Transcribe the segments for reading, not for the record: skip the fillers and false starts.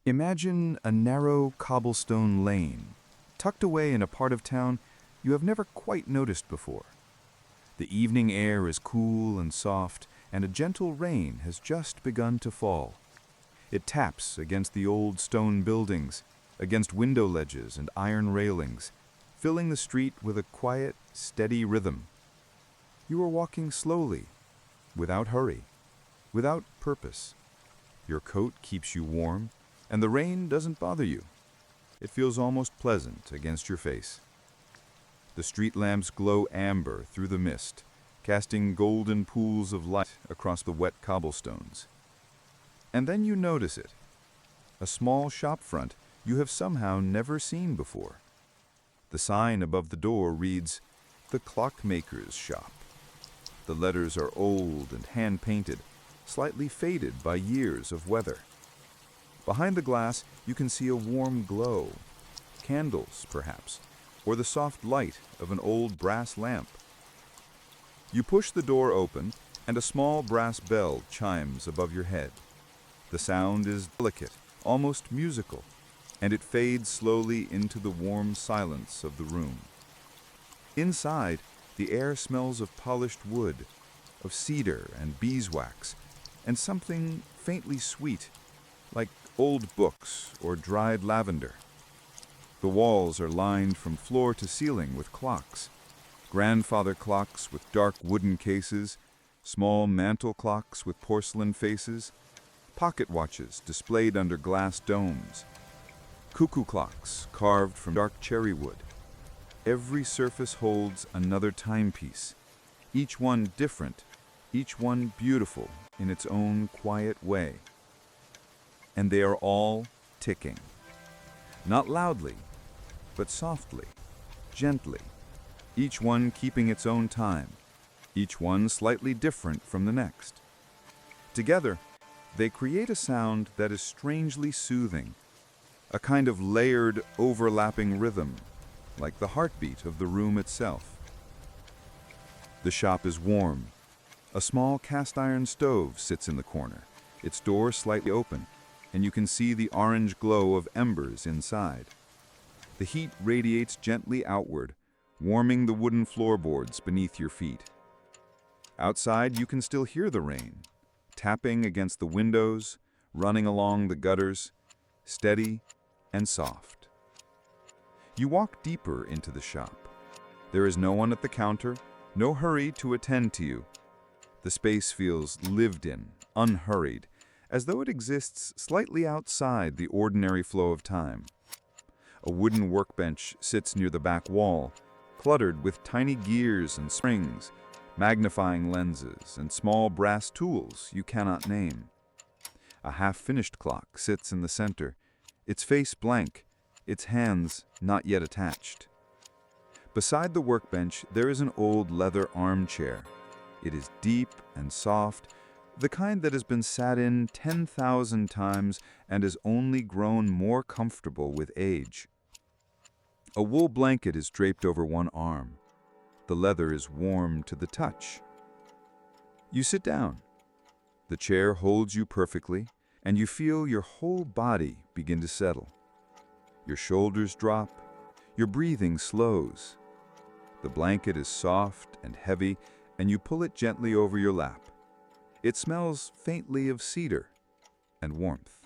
Imagine a narrow cobblestone lane, tucked away in a part of town you have never quite noticed before. The evening air is cool and soft, and a gentle rain has just begun to fall. It taps against the old stone buildings, against window ledges and iron railings, filling the street with a quiet, steady rhythm. You are walking slowly, without hurry, without purpose. Your coat keeps you warm, and the rain doesn't bother you. It feels almost pleasant against your face. The street lamps glow amber through the mist, casting golden pools of light across the wet cobblestones. And then you notice it, a small shop front you have somehow never seen before. The sign above the door reads, "The Clockmaker's Shop." The letters are old and hand-painted, slightly faded by years of weather. Behind the glass, you can see a warm glow, candles perhaps, or the soft light of an old brass lamp. You push the door open, and a small brass bell chimes above your head. The sound is delicate, almost musical, and it fades slowly into the warm silence of the room. Inside, the air smells of polished wood, of cedar and beeswax, and something faintly sweet, like old books or dried lavender. The walls are lined from floor to ceiling with clocks. Grandfather clocks with dark wooden cases, small mantel clocks with porcelain faces, pocket watches displayed under glass domes, cuckoo clocks carved from dark cherry wood. Every surface holds another timepiece, each one different, each one beautiful in its own quiet way. And they are all ticking. Not loudly, but softly, gently, each one keeping its own time, each one slightly different from the next. Together, they create a sound that is strangely soothing, a kind of layered, overlapping rhythm, like the heartbeat of the room itself. The shop is warm. A small cast-iron stove sits in the corner, its door slightly open, and you can see the orange glow of embers inside. The heat radiates gently outward, warming the wooden floorboards beneath your feet. Outside, you can still hear the rain, tapping against the windows, running along the gutters, steady and soft. You walk deeper into the shop. There is no one at the counter, no hurry to attend to you. The space feels lived in, unhurried, as though it exists slightly outside the ordinary flow of time. A wooden workbench sits near the back wall, cluttered with tiny gears and springs, magnifying lenses, and small brass tools you cannot name. A half-finished clock sits in the center, its face blank, its hands not yet attached. Beside the workbench, there is an old leather armchair. It is deep and soft, the kind that has been sat in 10,000 times and has only grown more comfortable with age. A wool blanket is draped over one arm. The leather is warm to the touch. You sit down. The chair holds you perfectly, and you feel your whole body begin to settle. Your shoulders drop, your breathing slows. The blanket is soft and heavy, and you pull it gently over your lap. It smells faintly of cedar and warmth.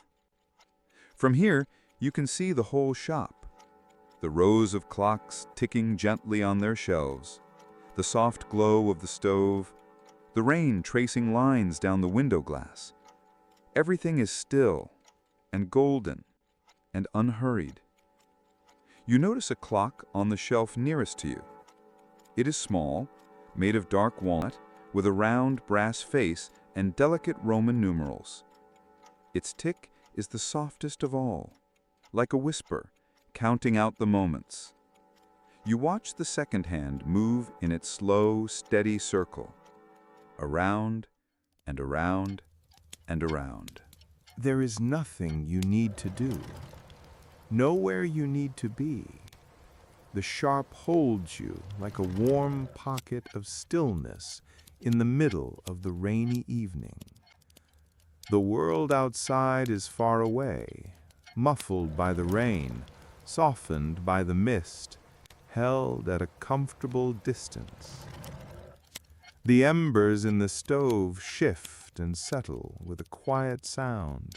From here, you can see the whole shop. The rows of clocks ticking gently on their shelves, the soft glow of the stove, the rain tracing lines down the window glass. Everything is still and golden and unhurried. You notice a clock on the shelf nearest to you. It is small, made of dark walnut, with a round brass face and delicate Roman numerals. Its tick is the softest of all, like a whisper, counting out the moments. You watch the second hand move in its slow, steady circle, around and around and around. There is nothing you need to do, nowhere you need to be. The sharp holds you like a warm pocket of stillness in the middle of the rainy evening. The world outside is far away, muffled by the rain, softened by the mist, held at a comfortable distance. The embers in the stove shift and settle with a quiet sound.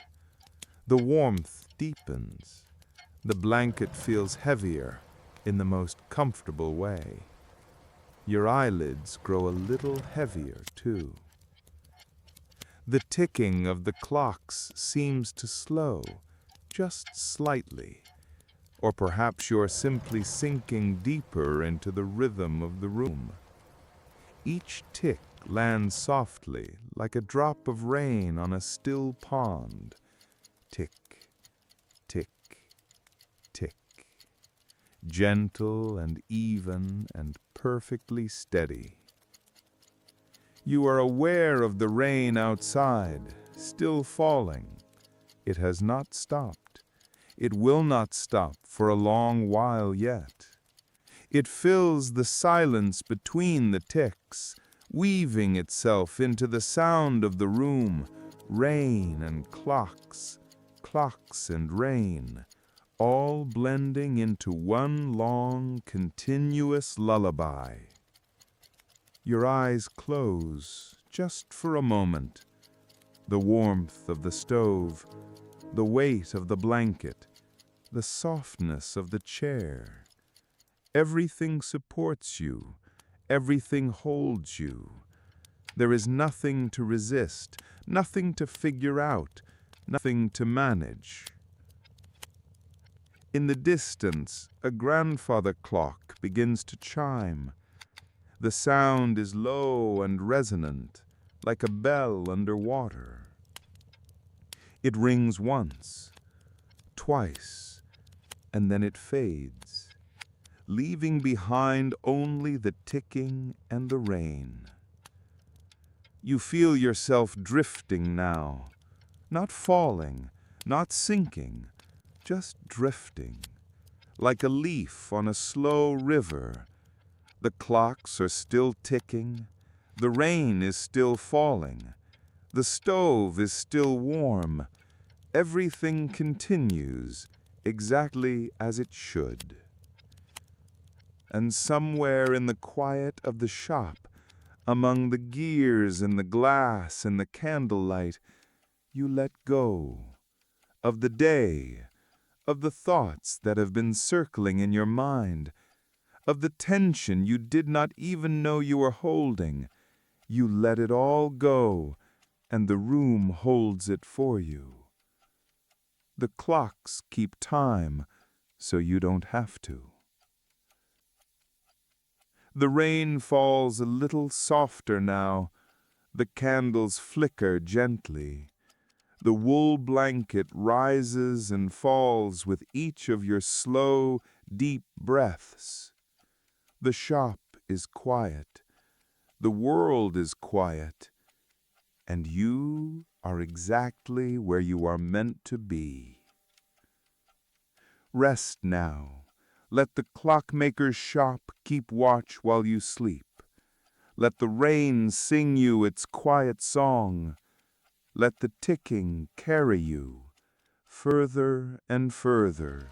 The warmth deepens. The blanket feels heavier in the most comfortable way. Your eyelids grow a little heavier, too. The ticking of the clocks seems to slow, just slightly. Or perhaps you're simply sinking deeper into the rhythm of the room. Each tick lands softly, like a drop of rain on a still pond. Tick, tick, tick. Gentle and even and perfectly steady. You are aware of the rain outside, still falling. It has not stopped. It will not stop for a long while yet. It fills the silence between the ticks, weaving itself into the sound of the room, rain and clocks, clocks and rain, all blending into one long, continuous lullaby. Your eyes close just for a moment. The warmth of the stove, the weight of the blanket, the softness of the chair. Everything supports you. Everything holds you. There is nothing to resist, nothing to figure out, nothing to manage. In the distance, a grandfather clock begins to chime. The sound is low and resonant, like a bell under water. It rings once, twice, and then it fades, leaving behind only the ticking and the rain. You feel yourself drifting now, not falling, not sinking, just drifting, like a leaf on a slow river. The clocks are still ticking, the rain is still falling, the stove is still warm. Everything continues exactly as it should. And somewhere in the quiet of the shop, among the gears and the glass and the candlelight, you let go of the day, of the thoughts that have been circling in your mind, of the tension you did not even know you were holding. You let it all go, and the room holds it for you. The clocks keep time, so you don't have to. The rain falls a little softer now. The candles flicker gently. The wool blanket rises and falls with each of your slow, deep breaths. The shop is quiet. The world is quiet. And you are exactly where you are meant to be. Rest now. Let the clockmaker's shop keep watch while you sleep. Let the rain sing you its quiet song. Let the ticking carry you further and further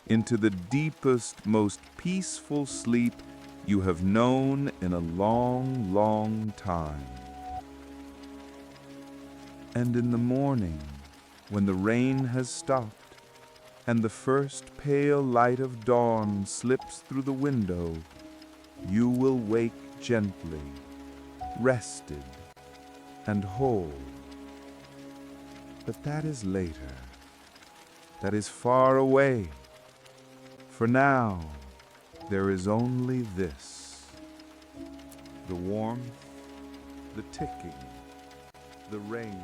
into the deepest, most peaceful sleep you have known in a long, long time. And in the morning, when the rain has stopped, and the first pale light of dawn slips through the window, you will wake gently, rested and whole. But that is later. That is far away. For now, there is only this: the warmth, the ticking, the rain.